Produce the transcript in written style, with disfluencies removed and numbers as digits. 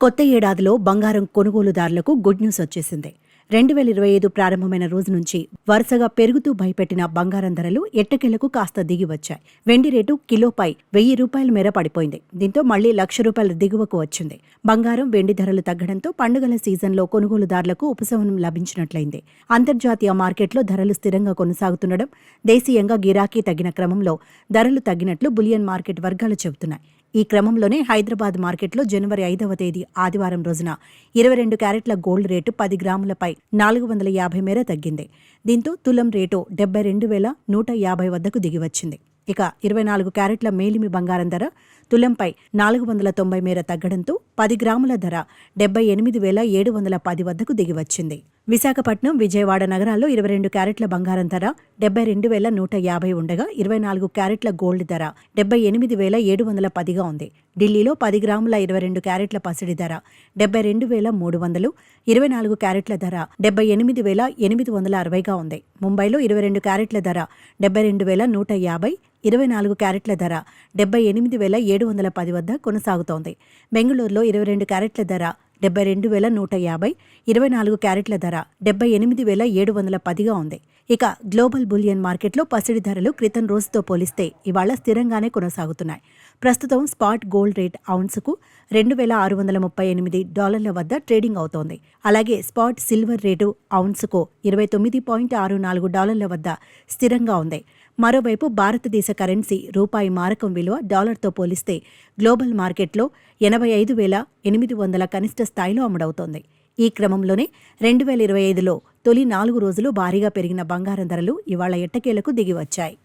కొత్త ఏడాదిలో బంగారం కొనుగోలుదారులకు గుడ్ న్యూస్ వచ్చేసింది. 2025 ప్రారంభమైన రోజు నుంచి వరుసగా పెరుగుతూ భయపెట్టిన బంగారం ధరలు ఎట్టకేలకు కాస్త దిగి వచ్చాయి. వెండి రేటు కిలోపై ₹1000 మేర పడిపోయింది. దీంతో మళ్లీ ₹1,00,000 దిగువకు వచ్చింది. బంగారం, వెండి ధరలు తగ్గడంతో పండుగల సీజన్లో కొనుగోలుదారులకు ఉపశమనం లభించినట్లయింది. అంతర్జాతీయ మార్కెట్లో ధరలు స్థిరంగా కొనసాగుతుండడం, దేశీయంగా గిరాకీ తగ్గిన క్రమంలో ధరలు తగ్గినట్లు బులియన్ మార్కెట్ వర్గాలు చెబుతున్నాయి. ఈ క్రమంలోనే హైదరాబాద్ మార్కెట్లో జనవరి 5వ తేదీ ఆదివారం రోజున 22 క్యారెట్ల గోల్డ్ రేటు 10 గ్రాములపై 450 మేర తగ్గింది. దీంతో తులం రేటు 72,150 వద్దకు దిగివచ్చింది. ఇక 24 క్యారెట్ల మేలిమి బంగారం ధర తులంపై 490 మేర తగ్గడంతో 10 గ్రాముల ధర 78,710 వద్దకు దిగివచ్చింది. విశాఖపట్నం, విజయవాడ నగరాల్లో 22 క్యారెట్ల బంగారం ధర 72,150 ఉండగా 24 క్యారెట్ల గోల్డ్ ధర 78,710గా ఉంది. ఢిల్లీలో 10 గ్రాముల 22 క్యారెట్ల పసిడి ధర 72,300, 24 క్యారెట్ల ధర 78,860గా ఉంది. ముంబైలో 22 క్యారెట్ల ధర 72,150, 24 క్యారెట్ల ధర 78,710 వద్ద కొనసాగుతోంది. బెంగళూరులో 22 క్యారెట్ల ధర 72,150, 24 క్యారెట్ల ధర 78,710గా ఉంది. ఇక గ్లోబల్ బులియన్ మార్కెట్లో పసిడి ధరలు క్రితం రోజుతో పోలిస్తే ఇవాళ స్థిరంగానే కొనసాగుతున్నాయి. ప్రస్తుతం స్పాట్ గోల్డ్ రేట్ ఔన్సుకు $2,638 వద్ద ట్రేడింగ్ అవుతోంది. అలాగే స్పాట్ సిల్వర్ రేటు ఔన్సుకు $29.64 వద్ద స్థిరంగా ఉంది. మరోవైపు భారతదేశ కరెన్సీ రూపాయి మారకం విలువ డాలర్తో పోలిస్తే గ్లోబల్ మార్కెట్లో 85,800 కనిష్ట స్థాయిలో అమ్ముడవుతోంది. ఈ క్రమంలోనే 2025లో తొలి 4 రోజులు భారీగా పెరిగిన బంగారం ధరలు ఇవాళ ఎట్టకేలకు దిగివచ్చాయి.